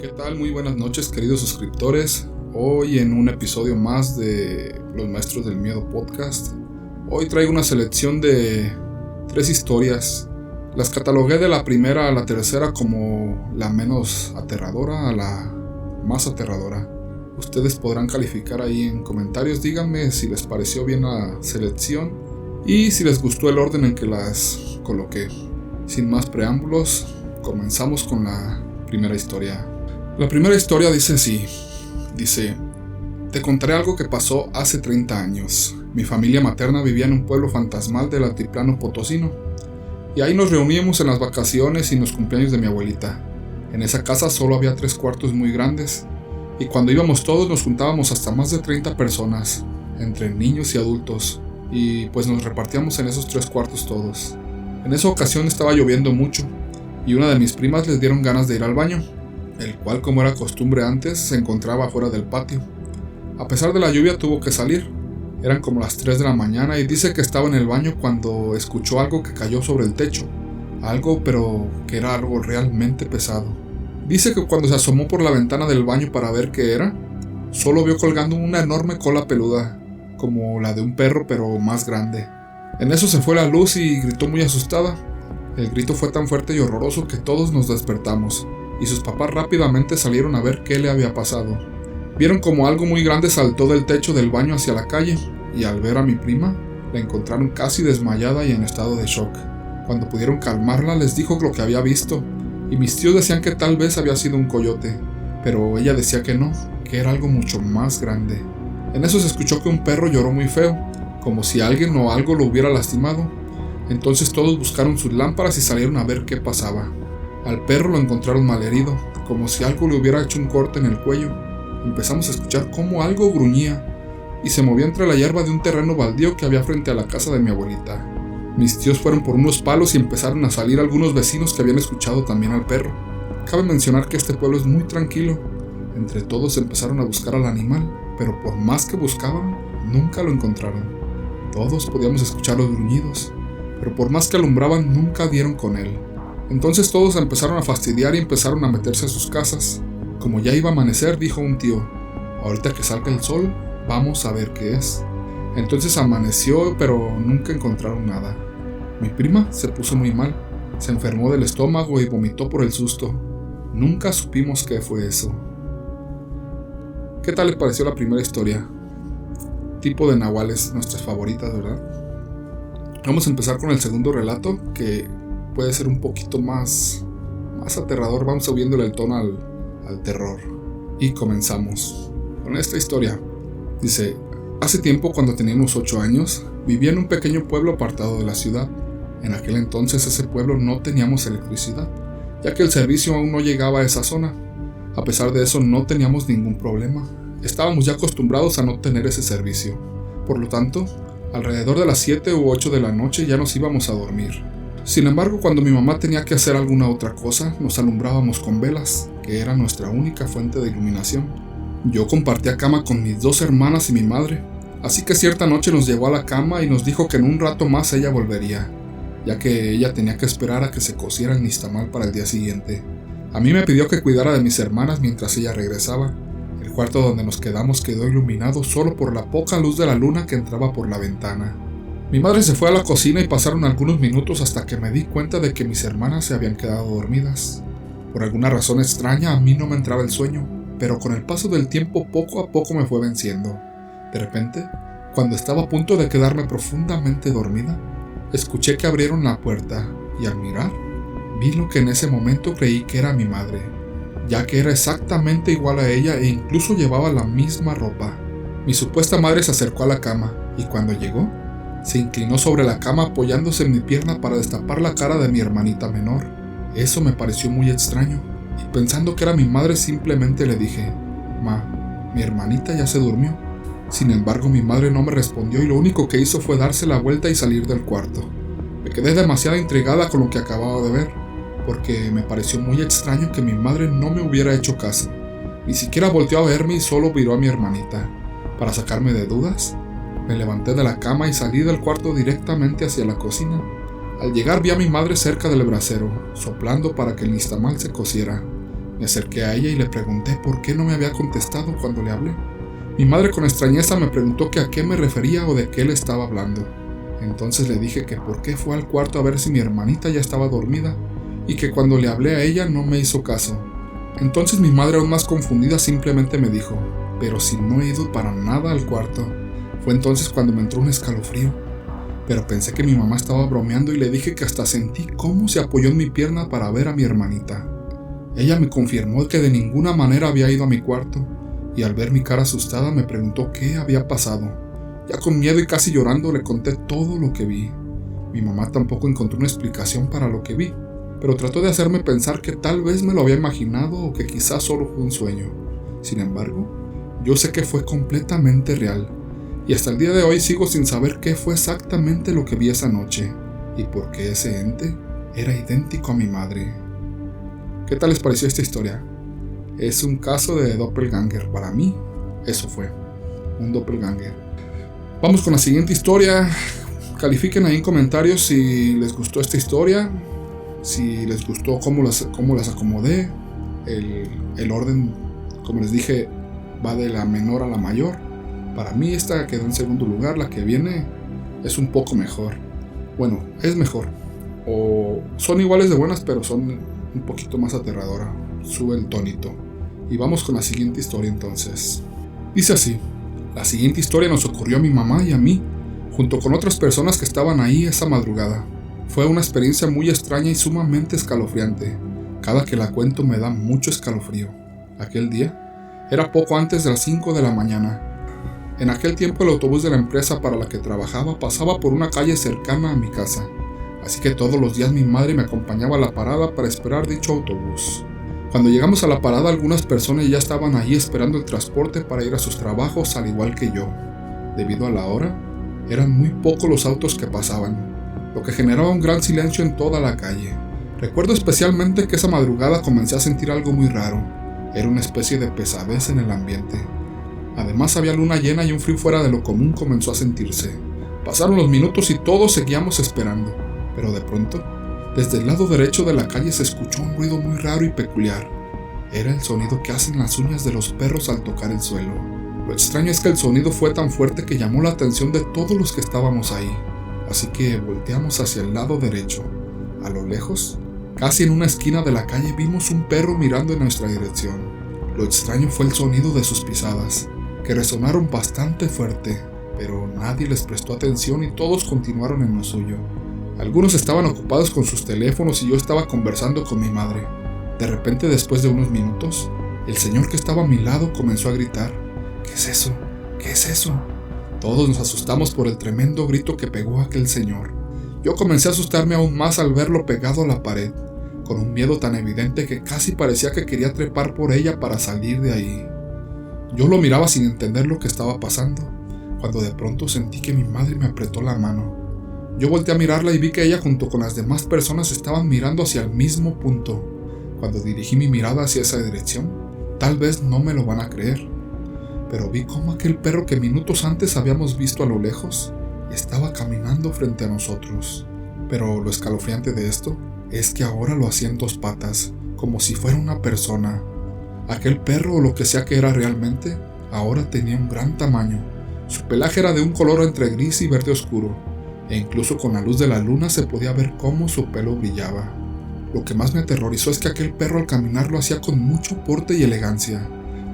¿Qué tal? Muy buenas noches, queridos suscriptores. Hoy en un episodio más de Los Maestros del Miedo podcast. Hoy traigo una selección de 3 historias. Las catalogué de la primera a la tercera como la menos aterradora a la más aterradora. Ustedes podrán calificar ahí en comentarios. Díganme si les pareció bien la selección y si les gustó el orden en que las coloqué. Sin más preámbulos, comenzamos con la primera historia. La primera historia dice así. Dice: te contaré algo que pasó hace 30 años. Mi familia materna vivía en un pueblo fantasmal del altiplano potosino. Y ahí nos reuníamos en las vacaciones y en los cumpleaños de mi abuelita. En esa casa solo había 3 cuartos muy grandes. Y cuando íbamos todos nos juntábamos hasta más de 30 personas, entre niños y adultos. Y pues nos repartíamos en esos 3 cuartos todos. En esa ocasión estaba lloviendo mucho. Y una de mis primas les dieron ganas de ir al baño, el cual, como era costumbre antes, se encontraba fuera del patio. A pesar de la lluvia tuvo que salir. Eran como las 3 de la mañana y dice que estaba en el baño cuando escuchó algo que cayó sobre el techo. Algo, pero que era algo realmente pesado. Dice que cuando se asomó por la ventana del baño para ver qué era, solo vio colgando una enorme cola peluda, como la de un perro pero más grande. En eso se fue la luz y gritó muy asustada. El grito fue tan fuerte y horroroso que todos nos despertamos, y sus papás rápidamente salieron a ver qué le había pasado. Vieron como algo muy grande saltó del techo del baño hacia la calle, y al ver a mi prima, la encontraron casi desmayada y en estado de shock. Cuando pudieron calmarla, les dijo lo que había visto, y mis tíos decían que tal vez había sido un coyote, pero ella decía que no, que era algo mucho más grande. En eso se escuchó que un perro lloró muy feo, como si alguien o algo lo hubiera lastimado. Entonces todos buscaron sus lámparas y salieron a ver qué pasaba. Al perro lo encontraron malherido, como si algo le hubiera hecho un corte en el cuello. Empezamos a escuchar cómo algo gruñía y se movía entre la hierba de un terreno baldío que había frente a la casa de mi abuelita. Mis tíos fueron por unos palos y empezaron a salir algunos vecinos que habían escuchado también al perro. Cabe mencionar que este pueblo es muy tranquilo. Entre todos empezaron a buscar al animal, pero por más que buscaban, nunca lo encontraron. Todos podíamos escuchar los gruñidos, pero por más que alumbraban, nunca dieron con él. Entonces todos empezaron a fastidiar y empezaron a meterse a sus casas. Como ya iba a amanecer, dijo un tío: ahorita que salga el sol, vamos a ver qué es. Entonces amaneció, pero nunca encontraron nada. Mi prima se puso muy mal, se enfermó del estómago y vomitó por el susto. Nunca supimos qué fue eso. ¿Qué tal les pareció la primera historia? Tipo de nahuales, nuestras favoritas, ¿verdad? Vamos a empezar con el segundo relato, que puede ser un poquito más aterrador. Vamos subiéndole el tono al terror. Y comenzamos con esta historia. Dice: hace tiempo, cuando tenía unos 8 años, vivía en un pequeño pueblo apartado de la ciudad. En aquel entonces ese pueblo no teníamos electricidad, ya que el servicio aún no llegaba a esa zona. A pesar de eso, no teníamos ningún problema. Estábamos ya acostumbrados a no tener ese servicio. Por lo tanto, alrededor de las 7 u 8 de la noche ya nos íbamos a dormir. Sin embargo, cuando mi mamá tenía que hacer alguna otra cosa, nos alumbrábamos con velas, que era nuestra única fuente de iluminación. Yo compartía cama con mis 2 hermanas y mi madre, así que cierta noche nos llevó a la cama y nos dijo que en un rato más ella volvería, ya que ella tenía que esperar a que se cociera el nixtamal para el día siguiente. A mí me pidió que cuidara de mis hermanas mientras ella regresaba. El cuarto donde nos quedamos quedó iluminado solo por la poca luz de la luna que entraba por la ventana. Mi madre se fue a la cocina y pasaron algunos minutos hasta que me di cuenta de que mis hermanas se habían quedado dormidas. Por alguna razón extraña, a mí no me entraba el sueño, pero con el paso del tiempo poco a poco me fue venciendo. De repente, cuando estaba a punto de quedarme profundamente dormida, escuché que abrieron la puerta y al mirar, vi lo que en ese momento creí que era mi madre, ya que era exactamente igual a ella e incluso llevaba la misma ropa. Mi supuesta madre se acercó a la cama y cuando llegó, se inclinó sobre la cama apoyándose en mi pierna para destapar la cara de mi hermanita menor. Eso me pareció muy extraño, y pensando que era mi madre simplemente le dije: «Ma, mi hermanita ya se durmió». Sin embargo, mi madre no me respondió y lo único que hizo fue darse la vuelta y salir del cuarto. Me quedé demasiado intrigada con lo que acababa de ver, porque me pareció muy extraño que mi madre no me hubiera hecho caso. Ni siquiera volteó a verme y solo miró a mi hermanita. Para sacarme de dudas, me levanté de la cama y salí del cuarto directamente hacia la cocina. Al llegar vi a mi madre cerca del brasero, soplando para que el nixtamal se cociera. Me acerqué a ella y le pregunté por qué no me había contestado cuando le hablé. Mi madre con extrañeza me preguntó que a qué me refería o de qué le estaba hablando. Entonces le dije que por qué fue al cuarto a ver si mi hermanita ya estaba dormida y que cuando le hablé a ella no me hizo caso. Entonces mi madre, aún más confundida, simplemente me dijo: pero si no he ido para nada al cuarto. Fue entonces cuando me entró un escalofrío, pero pensé que mi mamá estaba bromeando y le dije que hasta sentí cómo se apoyó en mi pierna para ver a mi hermanita. Ella me confirmó que de ninguna manera había ido a mi cuarto, y al ver mi cara asustada me preguntó qué había pasado. Ya con miedo y casi llorando le conté todo lo que vi. Mi mamá tampoco encontró una explicación para lo que vi, pero trató de hacerme pensar que tal vez me lo había imaginado o que quizás solo fue un sueño. Sin embargo, yo sé que fue completamente real, y hasta el día de hoy sigo sin saber qué fue exactamente lo que vi esa noche, y por qué ese ente era idéntico a mi madre. ¿Qué tal les pareció esta historia? Es un caso de doppelganger. Para mí, eso fue un doppelganger. Vamos con la siguiente historia. Califiquen ahí en comentarios si les gustó esta historia, si les gustó cómo las acomodé. El orden, como les dije, va de la menor a la mayor. Para mí esta quedó en segundo lugar. La que viene es un poco mejor. Bueno, es mejor. O son iguales de buenas, pero son un poquito más aterradora. Sube el tonito. Y vamos con la siguiente historia entonces. Dice así: la siguiente historia nos ocurrió a mi mamá y a mí, junto con otras personas que estaban ahí esa madrugada. Fue una experiencia muy extraña y sumamente escalofriante. Cada que la cuento me da mucho escalofrío. Aquel día era poco antes de las 5 de la mañana. En aquel tiempo el autobús de la empresa para la que trabajaba pasaba por una calle cercana a mi casa, así que todos los días mi madre me acompañaba a la parada para esperar dicho autobús. Cuando llegamos a la parada, algunas personas ya estaban ahí esperando el transporte para ir a sus trabajos, al igual que yo. Debido a la hora, eran muy pocos los autos que pasaban, lo que generaba un gran silencio en toda la calle. Recuerdo especialmente que esa madrugada comencé a sentir algo muy raro. Era una especie de pesadez en el ambiente. Además había luna llena y un frío fuera de lo común comenzó a sentirse. Pasaron los minutos y todos seguíamos esperando, pero de pronto, desde el lado derecho de la calle se escuchó un ruido muy raro y peculiar. Era el sonido que hacen las uñas de los perros al tocar el suelo. Lo extraño es que el sonido fue tan fuerte que llamó la atención de todos los que estábamos ahí, así que volteamos hacia el lado derecho. A lo lejos, casi en una esquina de la calle, vimos un perro mirando en nuestra dirección. Lo extraño fue el sonido de sus pisadas, que resonaron bastante fuerte, pero nadie les prestó atención y todos continuaron en lo suyo. Algunos estaban ocupados con sus teléfonos y yo estaba conversando con mi madre. De repente, después de unos minutos, el señor que estaba a mi lado comenzó a gritar: ¿Qué es eso? ¿Qué es eso? Todos nos asustamos por el tremendo grito que pegó aquel señor. Yo comencé a asustarme aún más al verlo pegado a la pared, con un miedo tan evidente que casi parecía que quería trepar por ella para salir de ahí. Yo lo miraba sin entender lo que estaba pasando, cuando de pronto sentí que mi madre me apretó la mano. Yo volteé a mirarla y vi que ella junto con las demás personas estaban mirando hacia el mismo punto. Cuando dirigí mi mirada hacia esa dirección, tal vez no me lo van a creer, pero vi cómo aquel perro que minutos antes habíamos visto a lo lejos estaba caminando frente a nosotros. Pero lo escalofriante de esto es que ahora lo hacía en dos patas, como si fuera una persona. Aquel perro, o lo que sea que era realmente, ahora tenía un gran tamaño. Su pelaje era de un color entre gris y verde oscuro, e incluso con la luz de la luna se podía ver cómo su pelo brillaba. Lo que más me aterrorizó es que aquel perro al caminar lo hacía con mucho porte y elegancia.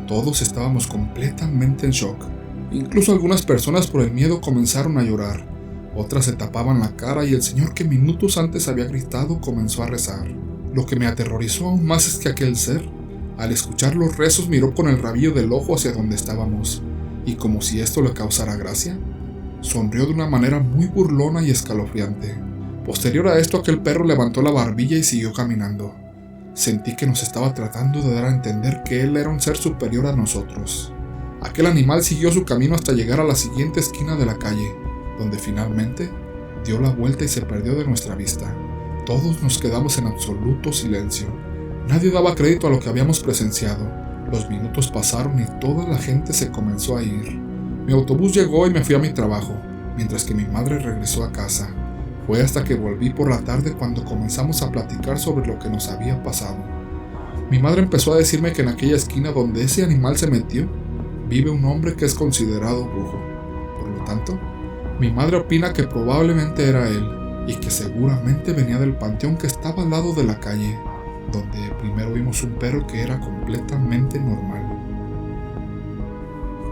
Todos estábamos completamente en shock. Incluso algunas personas por el miedo comenzaron a llorar. Otras se tapaban la cara y el señor que minutos antes había gritado comenzó a rezar. Lo que me aterrorizó aún más es que aquel ser, al escuchar los rezos, miró con el rabillo del ojo hacia donde estábamos, y como si esto le causara gracia, sonrió de una manera muy burlona y escalofriante. Posterior a esto, aquel perro levantó la barbilla y siguió caminando. Sentí que nos estaba tratando de dar a entender que él era un ser superior a nosotros. Aquel animal siguió su camino hasta llegar a la siguiente esquina de la calle, donde finalmente dio la vuelta y se perdió de nuestra vista. Todos nos quedamos en absoluto silencio. Nadie daba crédito a lo que habíamos presenciado. Los minutos pasaron y toda la gente se comenzó a ir. Mi autobús llegó y me fui a mi trabajo, mientras que mi madre regresó a casa. Fue hasta que volví por la tarde cuando comenzamos a platicar sobre lo que nos había pasado. Mi madre empezó a decirme que en aquella esquina donde ese animal se metió, vive un hombre que es considerado brujo. Por lo tanto, mi madre opina que probablemente era él, y que seguramente venía del panteón que estaba al lado de la calle, donde primero vimos un perro que era completamente normal.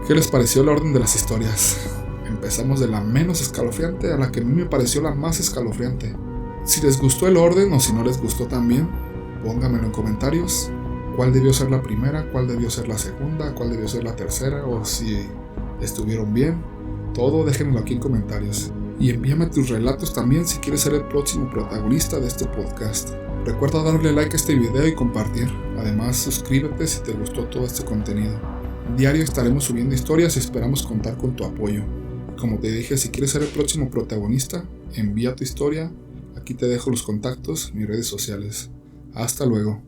¿Qué les pareció el orden de las historias? Empezamos de la menos escalofriante a la que a mí me pareció la más escalofriante. Si les gustó el orden o si no les gustó también, pónganmelo en comentarios. ¿Cuál debió ser la primera? ¿Cuál debió ser la segunda? ¿Cuál debió ser la tercera? O si estuvieron bien. Todo déjenmelo aquí en comentarios. Y envíame tus relatos también si quieres ser el próximo protagonista de este podcast. Recuerda darle like a este video y compartir. Además, suscríbete si te gustó todo este contenido. Diario estaremos subiendo historias y esperamos contar con tu apoyo. Como te dije, si quieres ser el próximo protagonista, envía tu historia. Aquí te dejo los contactos, mis redes sociales. Hasta luego.